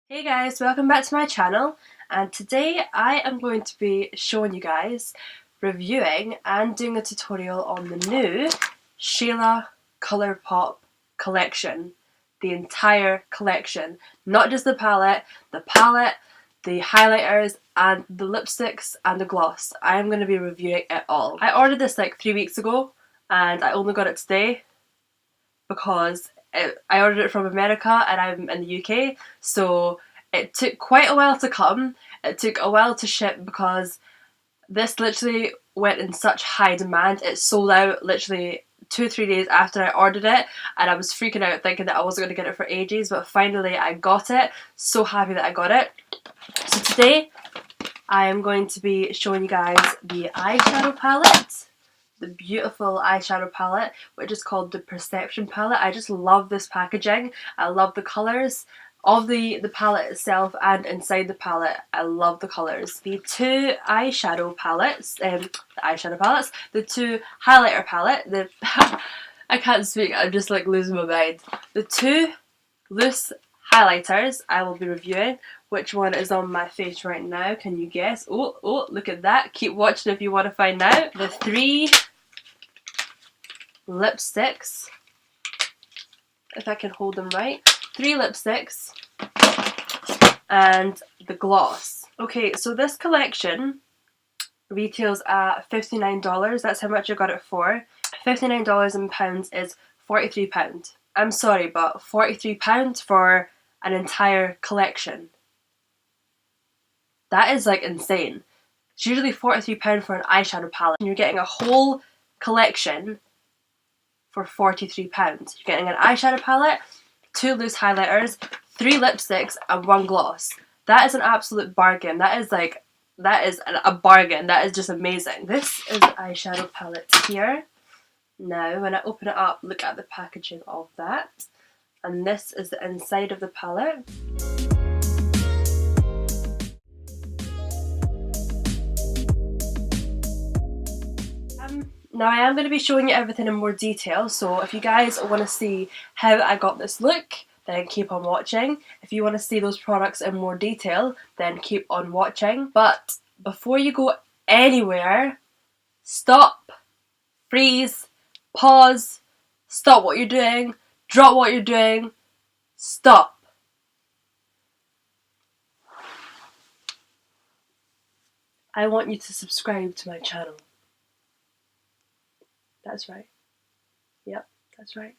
Hey guys, welcome back to my channel, and today I am going to be showing you guys, reviewing and doing a tutorial on the new Shayla Colourpop collection. The entire collection. Not just the palette, the highlighters and the lipsticks and the gloss. I am going to be reviewing it all. I ordered this like 3 weeks ago and I only got it today because I ordered it from America and I'm in the UK, so it took quite a while to come. It took a while to ship because this literally went in such high demand. It sold out literally 2 or 3 days after I ordered it, and I was freaking out thinking that I wasn't going to get it for ages, but finally I got it. So happy that I got it. So today I am going to be showing you guys the eyeshadow palette. The beautiful eyeshadow palette, which is called the Perception palette. I just love this packaging. I love the colours of the palette itself and inside the palette. I love the colours. The two eyeshadow palettes, the two highlighter palette, I can't speak, I'm just like losing my mind. The two loose highlighters I will be reviewing. Which one is on my face right now? Can you guess? Oh, look at that. Keep watching if you want to find out. The three lipsticks, if I can hold them right. 3 lipsticks and the gloss. Okay, so this collection retails at $59. That's how much I got it for. $59 in pounds is £43. I'm sorry, but £43 for an entire collection. That is like insane. It's usually £43 for an eyeshadow palette, and you're getting a whole collection for £43. You're getting an eyeshadow palette, 2 loose highlighters, 3 lipsticks, and 1 gloss. That is an absolute bargain. That is a bargain. That is just amazing. This is the eyeshadow palette here. Now, when I open it up, look at the packaging of that. And this is the inside of the palette. Now I am going to be showing you everything in more detail, so if you guys want to see how I got this look, then keep on watching. If you want to see those products in more detail, then keep on watching. But before you go anywhere, stop, freeze, pause, stop what you're doing, drop what you're doing, stop. I want you to subscribe to my channel. That's right. Yep, that's right.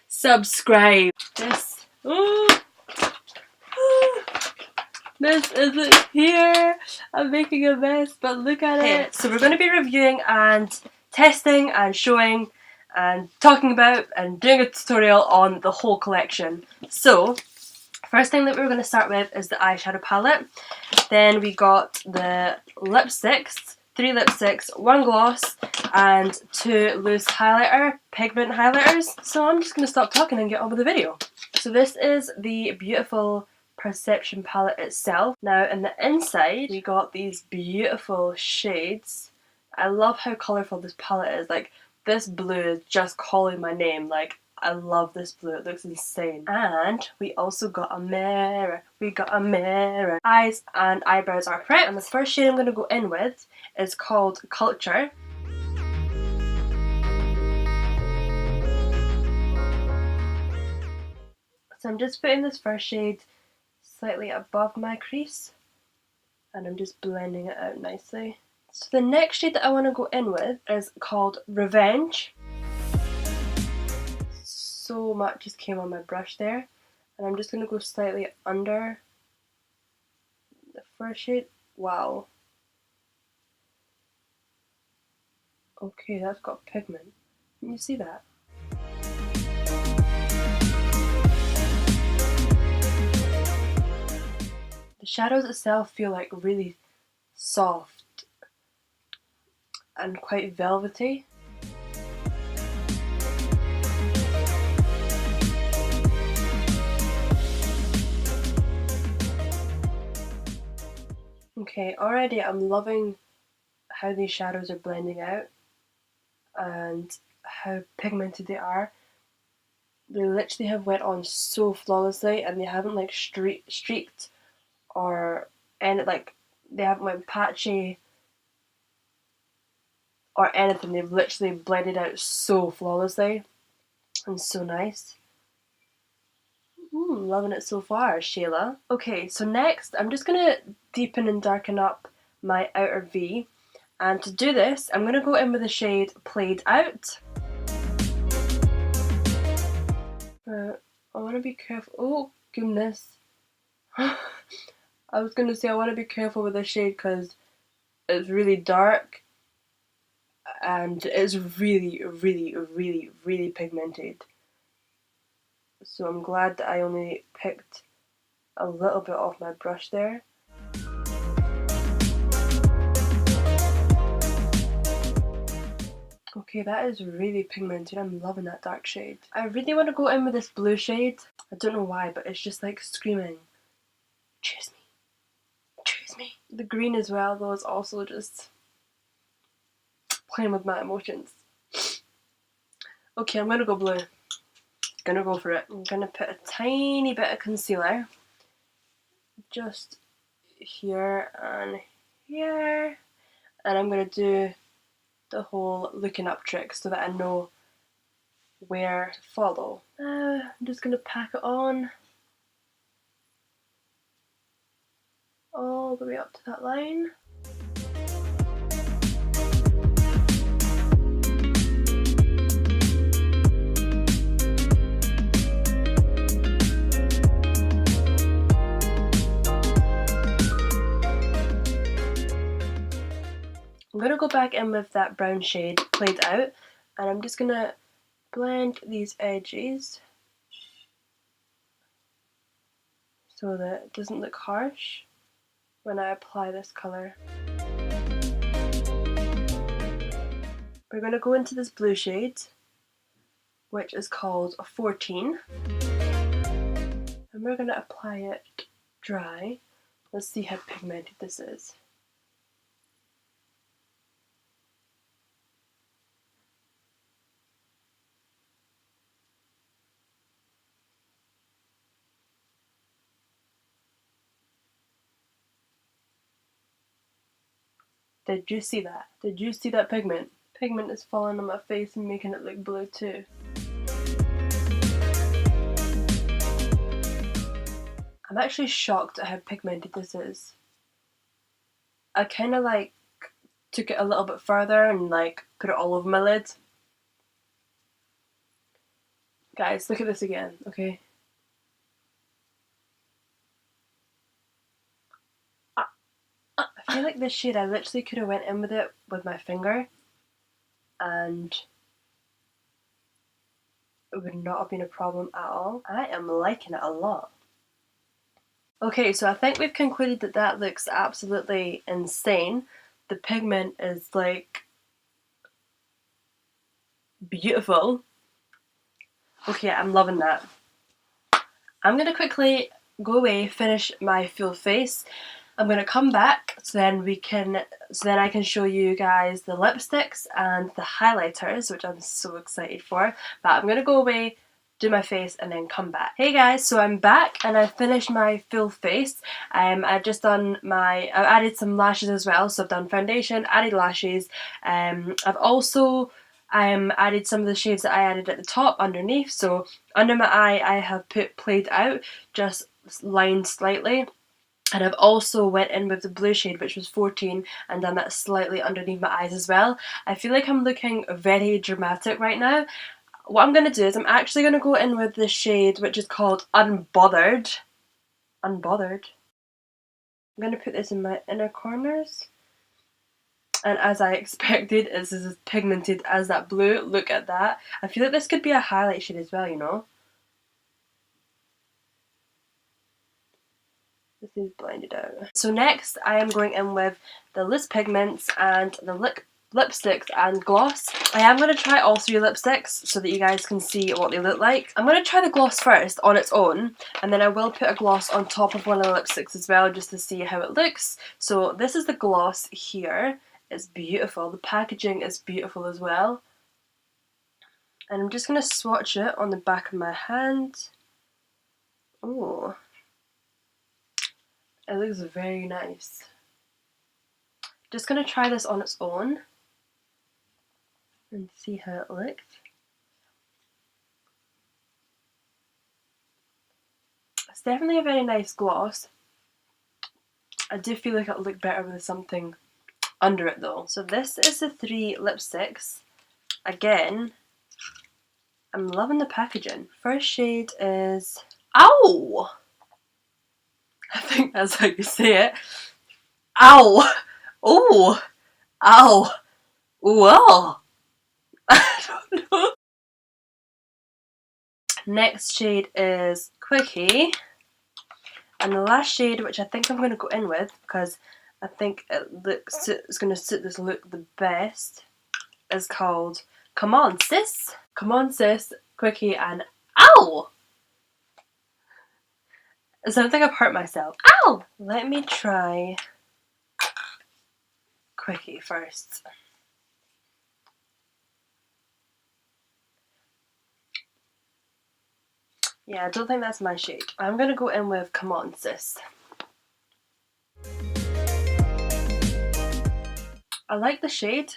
Subscribe. This. This isn't here. I'm making a mess, but look at it. So we're going to be reviewing and testing and showing and talking about and doing a tutorial on the whole collection. So, first thing that we're going to start with is the eyeshadow palette. Then we got the lipsticks. 3 lipsticks, 1 gloss, and 2 loose pigment highlighters. So I'm just going to stop talking and get on with the video. So this is the beautiful Perception palette itself. Now in the inside we got these beautiful shades. I love how colourful this palette is. Like, this blue is just calling my name. Like, I love this blue, it looks insane. And we also got a mirror. Eyes and eyebrows are prepped. And the first shade I'm going to go in with is called Culture. So I'm just putting this first shade slightly above my crease. And I'm just blending it out nicely. So the next shade that I want to go in with is called Revenge. So much just came on my brush there, and I'm just going to go slightly under the first shade. Wow. Okay, that's got pigment. Can you see that? The shadows itself feel like really soft and quite velvety. Okay, already I'm loving how these shadows are blending out and how pigmented they are. They literally have went on so flawlessly, and they haven't like streaked or any like they haven't went patchy or anything. They've literally blended out so flawlessly and so nice. Loving it so far, Shayla. Okay, so next I'm just gonna deepen and darken up my outer V, and to do this I'm gonna go in with the shade Played Out. I want to be careful. Oh goodness. I was gonna say I want to be careful with this shade because it's really dark and it's really, really, really, really pigmented. So I'm glad that I only picked a little bit off my brush there. Okay, that is really pigmented. I'm loving that dark shade. I really want to go in with this blue shade. I don't know why, but it's just like screaming, choose me, choose me. The green as well, though, is also just playing with my emotions. Okay, I'm gonna go blue. Gonna go for it. I'm gonna put a tiny bit of concealer just here and here, and I'm gonna do the whole looking up trick so that I know where to follow. I'm just gonna pack it on all the way up to that line. I'm going to go back in with that brown shade Played Out, and I'm just going to blend these edges so that it doesn't look harsh when I apply this colour. We're going to go into this blue shade, which is called 14, and we're going to apply it dry. Let's see how pigmented this is. Did you see that? Did you see that pigment? Pigment is falling on my face and making it look blue too. I'm actually shocked at how pigmented this is. I kind of like took it a little bit further and like put it all over my lid. Guys, look at this again, okay? I feel like this shade, I literally could have went in with it with my finger and it would not have been a problem at all. I am liking it a lot. Okay, so I think we've concluded that that looks absolutely insane. The pigment is like beautiful. Okay, I'm loving that. I'm gonna quickly go away, finish my full face. I'm gonna come back so then I can show you guys the lipsticks and the highlighters, which I'm so excited for. But I'm gonna go away, do my face, and then come back. Hey guys, so I'm back and I finished my full face. I've just done I've added some lashes as well, so I've done foundation, added lashes. I've also added some of the shades that I added at the top underneath. So under my eye I have put Played Out, just lined slightly. And I've also went in with the blue shade, which was 14, and done that slightly underneath my eyes as well. I feel like I'm looking very dramatic right now. What I'm going to do is I'm actually going to go in with this shade, which is called Unbothered. Unbothered. I'm going to put this in my inner corners. And as I expected, it's as pigmented as that blue. Look at that. I feel like this could be a highlight shade as well, you know. This is blended out. So next I am going in with the loose pigments and the lipsticks and gloss. I am going to try all three lipsticks so that you guys can see what they look like. I'm going to try the gloss first on its own, and then I will put a gloss on top of one of the lipsticks as well just to see how it looks. So this is the gloss here. It's beautiful. The packaging is beautiful as well. And I'm just going to swatch it on the back of my hand. Oh, it looks very nice. Just going to try this on its own and see how it looks. It's definitely a very nice gloss. I do feel like it'll look better with something under it though. So this is the 3 lipsticks. Again, I'm loving the packaging. First shade is... Ow! I think that's how you say it. Ow! Oh! Ow! Whoa! I don't know. Next shade is Quickie. And the last shade, which I think I'm going to go in with, because I think it's going to suit this look the best, is called Come On Sis. Come On Sis, Quickie, and ow! It sounds like I've hurt myself. Ow! Let me try Quickie first. Yeah, I don't think that's my shade. I'm going to go in with Come On Sis. I like the shade.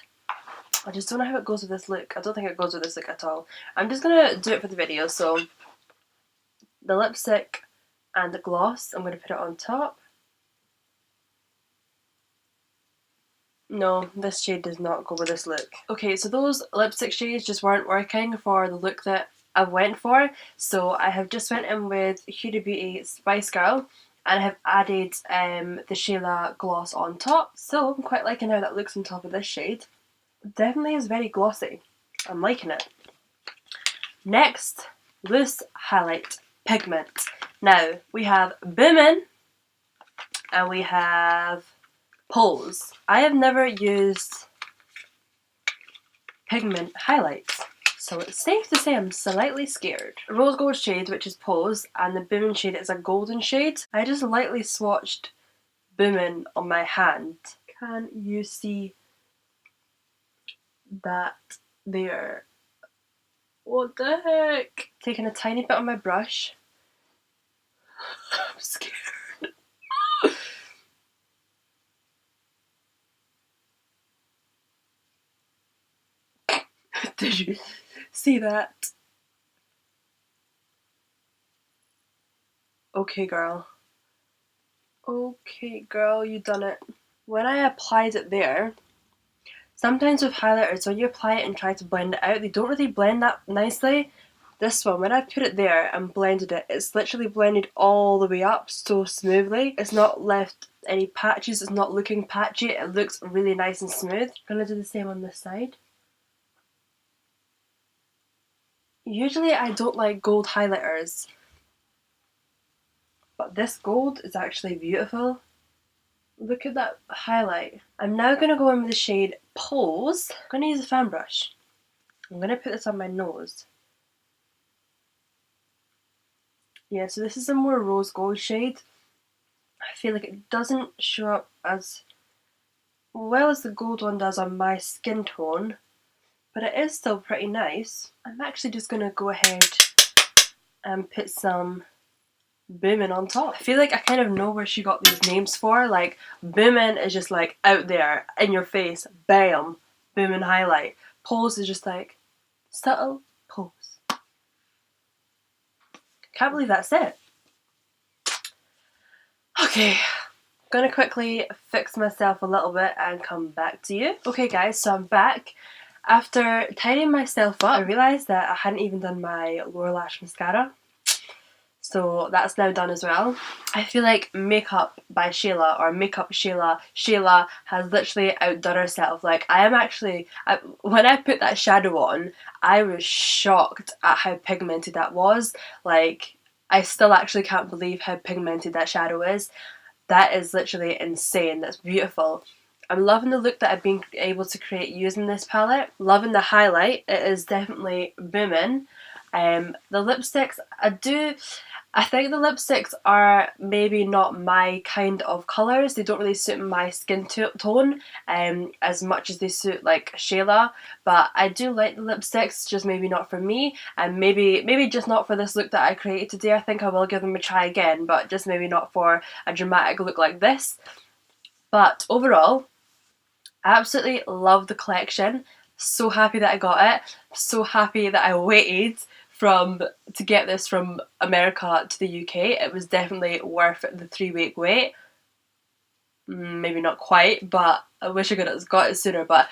I just don't know how it goes with this look. I don't think it goes with this look at all. I'm just going to do it for the video. So the lipstick and the gloss, I'm going to put it on top. No, this shade does not go with this look. Okay, so those lipstick shades just weren't working for the look that I went for. So I have just went in with Huda Beauty Spice Girl. And I have added the Shayla gloss on top. So I'm quite liking how that looks on top of this shade. Definitely is very glossy. I'm liking it. Next, loose highlight pigment. Now, we have Boomin and we have Pose. I have never used pigment highlights, so it's safe to say I'm slightly scared. Rose gold shade, which is Pose, and the Boomin shade is a golden shade. I just lightly swatched Boomin on my hand. Can you see that there? What the heck? Taking a tiny bit on my brush. I'm scared. Did you see that? Okay, girl. Okay, girl, you done it. When I applied it there, sometimes with highlighters, when you apply it and try to blend it out, they don't really blend that nicely. This one, when I put it there and blended it, it's literally blended all the way up so smoothly. It's not left any patches, it's not looking patchy, it looks really nice and smooth. I'm gonna do the same on this side. Usually I don't like gold highlighters, but this gold is actually beautiful. Look at that highlight. I'm now going to go in with the shade Pose. I'm going to use a fan brush. I'm going to put this on my nose. Yeah, so this is a more rose gold shade. I feel like it doesn't show up as well as the gold one does on my skin tone, but it is still pretty nice. I'm actually just going to go ahead and put some Boomin on top. I feel like I kind of know where she got these names for. Like, Boomin is just like out there, in your face, bam, Boomin highlight. Pose is just like subtle pose. Can't believe that's it. Okay, I'm gonna quickly fix myself a little bit and come back to you. Okay guys, so I'm back. After tidying myself up, I realised that I hadn't even done my lower lash mascara. So that's now done as well. I feel like Makeup by Shayla, or Makeup Shayla has literally outdone herself. Like, I am actually, when I put that shadow on, I was shocked at how pigmented that was. Like, I still actually can't believe how pigmented that shadow is. That is literally insane. That's beautiful. I'm loving the look that I've been able to create using this palette. Loving the highlight. It is definitely Boomin. The lipsticks, I think the lipsticks are maybe not my kind of colours. They don't really suit my skin tone as much as they suit like Shayla, but I do like the lipsticks, just maybe not for me, and maybe just not for this look that I created today. I think I will give them a try again, but just maybe not for a dramatic look like this. But overall, I absolutely love the collection. So happy that I got it. So happy that I waited to get this from America to the UK. It was definitely worth the 3-week wait. Maybe not quite, but I wish I could have got it sooner, but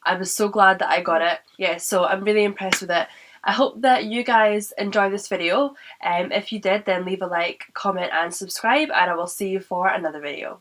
I was so glad that I got it. Yeah, so I'm really impressed with it. I hope that you guys enjoyed this video. If you did, then leave a like, comment and subscribe, and I will see you for another video.